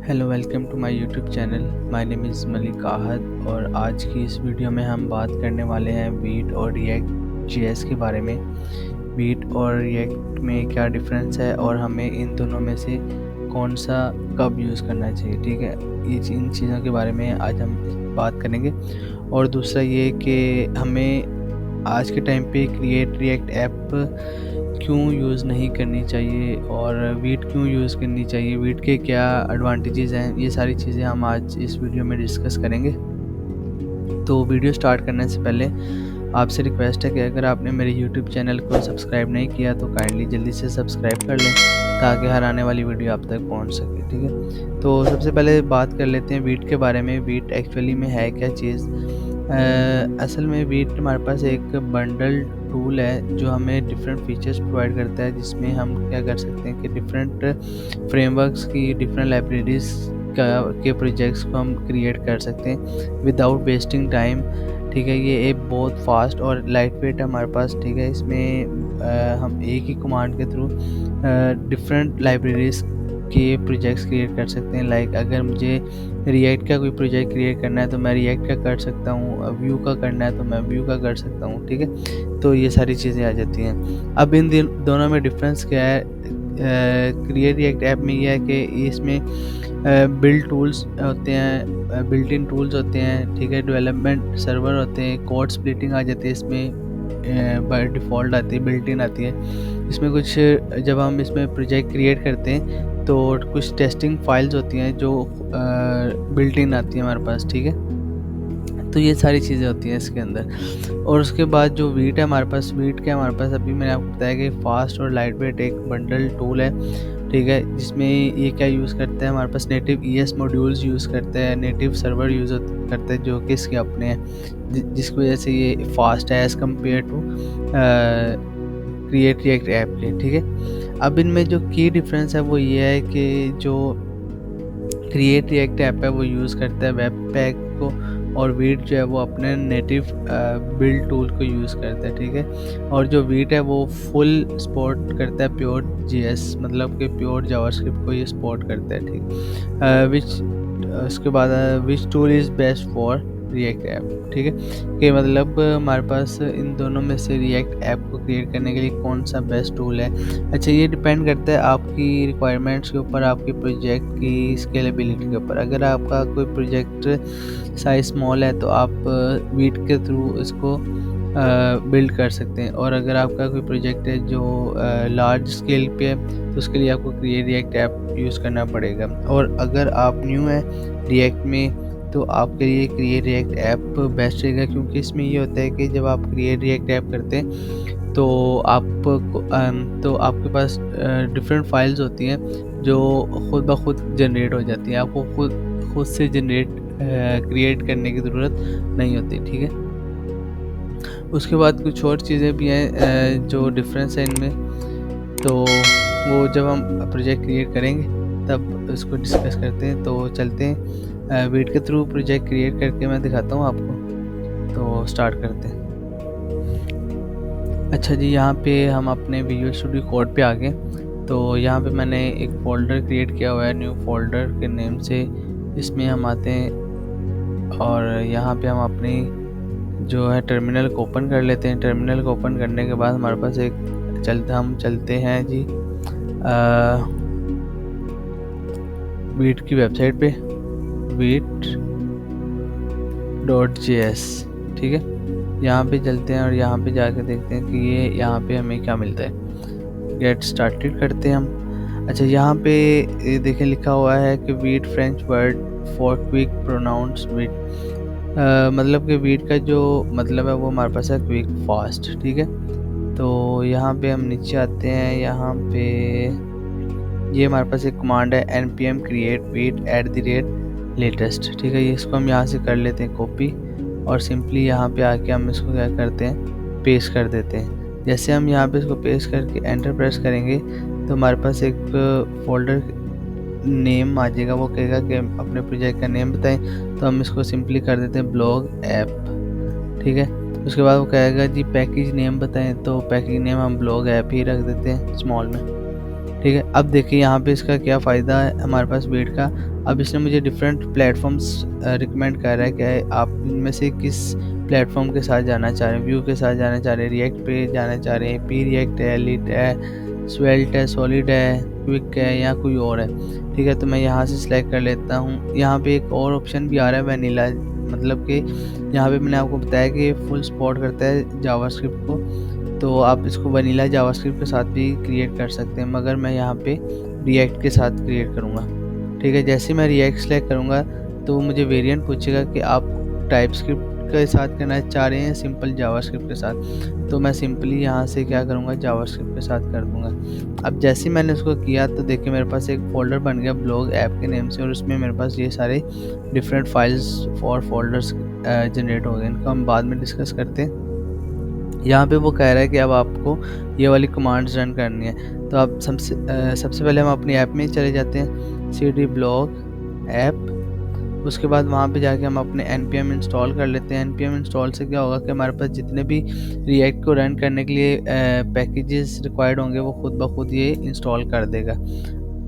Hello, welcome to my YouTube channel. My name is Malik Ahad और आज की इस वीडियो में हम बात करने वाले हैं वीट और रिएक्ट जेएस के बारे में। वीट और रिएक्ट में क्या डिफरेंस है और हमें इन दोनों में से कौन सा कब यूज़ करना चाहिए, ठीक है। इन चीज़ों के बारे में आज हम बात करेंगे। और दूसरा ये कि हमें आज के टाइम पे क्रिएट रिएक्ट ऐप क्यों यूज़ नहीं करनी चाहिए और वीट क्यों यूज़ करनी चाहिए, वीट के क्या एडवांटेजेस हैं, ये सारी चीज़ें हम आज इस वीडियो में डिस्कस करेंगे। तो वीडियो स्टार्ट करने से पहले आपसे रिक्वेस्ट है कि अगर आपने मेरे यूट्यूब चैनल को सब्सक्राइब नहीं किया तो काइंडली जल्दी से सब्सक्राइब कर लें ताकि हर आने वाली वीडियो आप तक पहुंच सके, ठीक है। तो सबसे पहले बात कर लेते हैं वीट के बारे में। वीट एक्चुअली में है क्या चीज़। असल में वीट हमारे पास एक बंडल टूल है जो हमें डिफरेंट फीचर्स प्रोवाइड करता है, जिसमें हम क्या कर सकते हैं कि डिफरेंट फ्रेमवर्क्स की डिफरेंट लाइब्रेरीज के प्रोजेक्ट्स को हम क्रिएट कर सकते हैं विदाउट वेस्टिंग टाइम, ठीक है। ये एक बहुत फास्ट और लाइट वेट है हमारे पास, ठीक है। इसमें हम एक ही कमांड के थ्रू डिफरेंट लाइब्रेरीज के प्रोजेक्ट्स क्रिएट कर सकते हैं। लाइक अगर मुझे रिएक्ट का कोई प्रोजेक्ट क्रिएट करना है तो मैं रिएक्ट का कर सकता हूँ, व्यू का करना है तो मैं व्यू का कर सकता हूँ, ठीक है। तो ये सारी चीज़ें आ जाती हैं। अब इन दोनों में डिफरेंस क्या है। क्रिएट रिएक्ट ऐप में ये है कि इसमें बिल्ड टूल्स होते हैं, बिल्ट इन टूल्स होते हैं, ठीक है। डेवलपमेंट सर्वर होते हैं, कोड स्प्लिटिंग आ जाती है इसमें, बाय डिफ़ॉल्ट आती है, बिल्ट इन आती है। इसमें कुछ जब हम इसमें प्रोजेक्ट क्रिएट करते हैं तो कुछ टेस्टिंग फाइल्स होती हैं जो बिल्ट इन आती हैं हमारे पास, ठीक है। तो ये सारी चीज़ें होती हैं इसके अंदर। और उसके बाद जो वीट है हमारे पास, वीट क्या हमारे पास अभी मैंने आपको बताया कि फास्ट और लाइट वेट एक बंडल टूल है, ठीक है। जिसमें ये क्या यूज़ करते हैं, हमारे पास नेटिव ईएस मॉड्यूल्स यूज़ करते हैं, नेटिव सर्वर यूज़ करते हैं जो कि इसके अपने हैं, जिसकी वजह से ये फास्ट है as compare to create react app के, ठीक है। अब इनमें जो की डिफरेंस है वो ये है कि जो क्रिएट रिएक्ट ऐप है वो यूज़ करता है वेब पैक को, और वीट जो है वो अपने नेटिव बिल्ड टूल को यूज़ करता है, ठीक है। और जो वीट है वो फुल सपोर्ट करता है प्योर जीएस, मतलब कि प्योर जावास्क्रिप्ट को ये सपोर्ट करता है, ठीक। उसके बाद which tool is best for react app, ठीक है। कि मतलब हमारे पास इन दोनों में से रिएक्ट ऐप को क्रिएट करने के लिए कौन सा बेस्ट टूल है। अच्छा, ये डिपेंड करता है आपकी रिक्वायरमेंट्स के ऊपर, आपके प्रोजेक्ट की स्केलेबिलिटी के ऊपर। अगर आपका कोई प्रोजेक्ट साइज स्मॉल है तो आप वीट के थ्रू इसको बिल्ड कर सकते हैं, और अगर आपका कोई प्रोजेक्ट है जो लार्ज स्केल पे है तो उसके लिए आपको क्रिएट रिएक्ट ऐप यूज़ करना पड़ेगा। और अगर आप न्यू हैं रिएक्ट में तो आपके लिए क्रिएट रिएक्ट ऐप बेस्ट रहेगा, क्योंकि इसमें ये होता है कि जब आप क्रिएट रिएक्ट ऐप करते हैं तो आपके पास डिफरेंट फाइल्स होती हैं जो खुद ब खुद जनरेट हो जाती हैं। आपको खुद से जनरेट क्रिएट करने की ज़रूरत नहीं होती, ठीक है। उसके बाद कुछ और चीज़ें भी हैं जो डिफरेंस है इनमें, तो वो जब हम प्रोजेक्ट क्रिएट करेंगे तब उसको डिस्कस करते हैं। तो चलते हैं वीट के थ्रू प्रोजेक्ट क्रिएट करके मैं दिखाता हूँ आपको। तो स्टार्ट करते हैं। अच्छा जी, यहाँ पे हम अपने विजुअल स्टूडियो कोड पे आ गए। तो यहाँ पे मैंने एक फ़ोल्डर क्रिएट किया हुआ है न्यू फोल्डर के नेम से। इसमें हम आते हैं और यहाँ पे हम अपनी जो है टर्मिनल को ओपन कर लेते हैं। टर्मिनल को ओपन करने के बाद हमारे पास हम चलते हैं जी वीट की वेबसाइट पे, veet.js, ठीक है। यहाँ पे चलते हैं और यहाँ पे जाके देखते हैं कि ये यहाँ पे हमें क्या मिलता है। गेट स्टार्टेड करते हैं हम। अच्छा, यहाँ पे ये देखें लिखा हुआ है कि vite French word for quick pronounce vite, मतलब कि वीट का जो मतलब है वो हमारे पास है क्विक फास्ट, ठीक है। तो यहाँ पे हम नीचे आते हैं। यहाँ पे ये हमारे पास एक कमांड है npm create वीट @latest, ठीक है। ये इसको हम यहाँ से कर लेते हैं कॉपी, और सिंपली यहाँ पे आके हम इसको क्या करते हैं, पेस्ट कर देते हैं। जैसे हम यहाँ पे इसको पेस्ट करके एंटर प्रेस करेंगे तो हमारे पास एक फोल्डर नेम आ जाएगा। वो कहेगा कि अपने प्रोजेक्ट का नेम बताएं, तो हम इसको सिंपली कर देते हैं ब्लॉग ऐप, ठीक है। उसके बाद वो कहेगा जी पैकेज नेम बताएं, तो पैकेज नेम हम ब्लॉग ऐप ही रख देते हैं स्मॉल में, ठीक है। अब देखिए यहाँ पे इसका क्या फ़ायदा है हमारे पास वीट का। अब इसने मुझे डिफरेंट प्लेटफॉर्म्स रिकमेंड कर रहा है कि आप इनमें से किस प्लेटफॉर्म के साथ जाना चाह रहे हैं। व्यू के साथ जाना चाह रहे हैं, रिएक्ट पे जाना चाह रहे हैं, पी रिएक्ट है, लिट है, स्वेल्ट है, सॉलिड है, क्विक है या कोई और है। ठीक है, तो मैं यहाँ से सिलेक्ट कर लेता हूँ। यहाँ पे एक और ऑप्शन भी आ रहा है वनीला, मतलब कि यहाँ पे मैंने आपको बताया कि फुल सपोर्ट करता है जावास्क्रिप्ट को, तो आप इसको वनीला जावास्क्रिप्ट के साथ भी क्रिएट कर सकते हैं, मगर मैं यहाँ पे रिएक्ट के साथ क्रिएट करूँगा। ठीक है, जैसे मैं रिएक्ट सेलेक्ट करूँगा तो मुझे वेरिएंट पूछेगा कि आप टाइपस्क्रिप्ट के साथ करना चाह रहे हैं सिंपल जावास्क्रिप्ट के साथ, तो मैं सिंपली यहाँ से क्या करूँगा, जावास्क्रिप्ट के साथ कर दूँगा। अब जैसे ही मैंने उसको किया तो देखिए मेरे पास एक फ़ोल्डर बन गया ब्लॉग ऐप के नेम से, और उसमें मेरे पास ये सारे डिफरेंट फाइल्स और फोल्डर्स जनरेट हो गए। इनको हम बाद में डिस्कस करते हैं। यहाँ पे वो कह रहा है कि अब आपको ये वाली कमांड्स रन करनी है, तो आप सबसे पहले हम अपनी ऐप में चले जाते हैं, cd ब्लॉग ऐप। उसके बाद वहाँ पे जाके हम अपने npm इंस्टॉल कर लेते हैं। npm इंस्टॉल से क्या होगा कि हमारे पास जितने भी रिएक्ट को रन करने के लिए पैकेजेस रिक्वायर्ड होंगे वो खुद ब खुद ये इंस्टॉल कर देगा।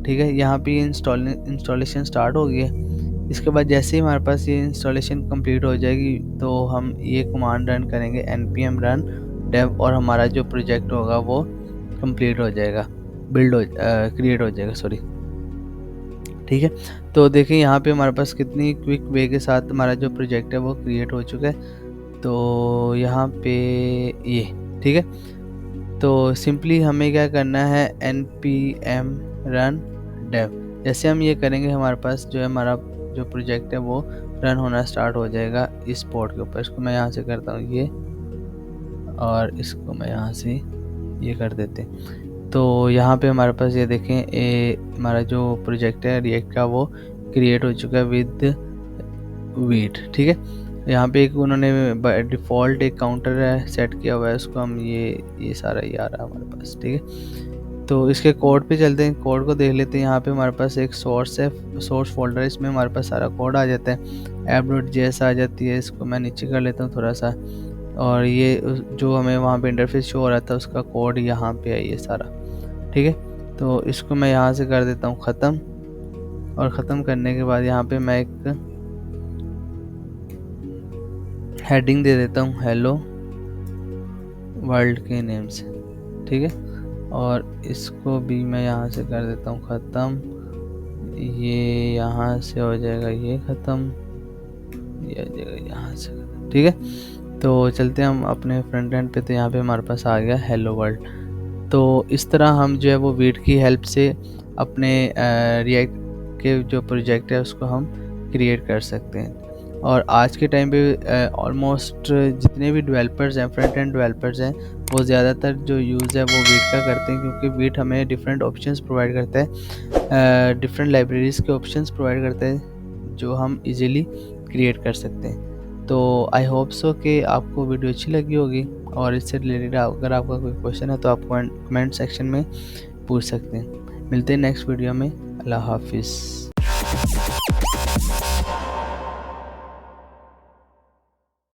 ठीक है, यहाँ पे इंस्टॉलेशन स्टार्ट हो गई है। इसके बाद जैसे ही हमारे पास ये इंस्टॉलेशन कंप्लीट हो जाएगी तो हम ये कमांड रन करेंगे npm run dev, और हमारा जो प्रोजेक्ट होगा वो कंप्लीट हो जाएगा, क्रिएट हो जाएगा, सॉरी। ठीक है, तो देखिए यहाँ पे हमारे पास कितनी क्विक वे के साथ हमारा जो प्रोजेक्ट है वो क्रिएट हो चुका है। तो यहाँ पे ये ठीक है, तो सिंपली हमें क्या करना है, npm run dev। जैसे हम ये करेंगे हमारे पास जो है हमारा जो प्रोजेक्ट है वो रन होना स्टार्ट हो जाएगा इस पोर्ट के ऊपर। इसको मैं यहाँ से करता हूँ ये, और इसको मैं यहाँ से ये कर देते हैं। तो यहाँ पे हमारे पास ये देखें, हमारा जो प्रोजेक्ट है रिएक्ट का वो क्रिएट हो चुका है विद वीट। ठीक है, यहाँ पे एक उन्होंने डिफ़ॉल्ट एक काउंटर है सेट किया हुआ है, उसको हम ये सारा ही आ रहा है हमारे पास। ठीक है, तो इसके कोड पे चलते हैं, कोड को देख लेते हैं। यहाँ पे हमारे पास एक सोर्स है, सोर्स फोल्डर है, इसमें हमारे पास सारा कोड आ जाता है, app.js आ जाती है। इसको मैं नीचे कर लेता हूँ थोड़ा सा, और ये जो हमें वहाँ पे इंटरफेस शो हो रहा था उसका कोड यहाँ पे है ये सारा। ठीक है, तो इसको मैं यहाँ से कर देता हूँ ख़त्म, और ख़त्म करने के बाद यहाँ पे मैं एक हेडिंग दे देता हूँ हेलो वर्ल्ड के नेम से। ठीक है, और इसको भी मैं यहाँ से कर देता हूँ ख़त्म, ये यहाँ से हो जाएगा ये ख़त्म, ये हो जाएगा यहाँ से ख़त्म। ठीक है, तो चलते हैं हम अपने फ्रंट एंड पे, तो यहाँ पे हमारे पास आ गया हेलो वर्ल्ड। तो इस तरह हम जो है वो वीट की हेल्प से अपने रिएक्ट के जो प्रोजेक्ट है उसको हम क्रिएट कर सकते हैं। और आज के टाइम पे ऑलमोस्ट जितने भी डेवलपर्स हैं, फ्रंट एंड डेवलपर्स हैं, वो ज़्यादातर जो यूज़ है वो वीट का करते हैं, क्योंकि वीट हमें डिफरेंट ऑप्शंस प्रोवाइड करता है, डिफरेंट लाइब्रेरीज़ के ऑप्शंस प्रोवाइड करता है जो हम इजीली क्रिएट कर सकते हैं। तो आई होप सो कि आपको वीडियो अच्छी लगी होगी, और इससे रिलेटेड अगर आपका कोई क्वेश्चन है तो आप कमेंट सेक्शन में पूछ सकते हैं। मिलते हैं नेक्स्ट वीडियो में। अल्लाह हाफिज़।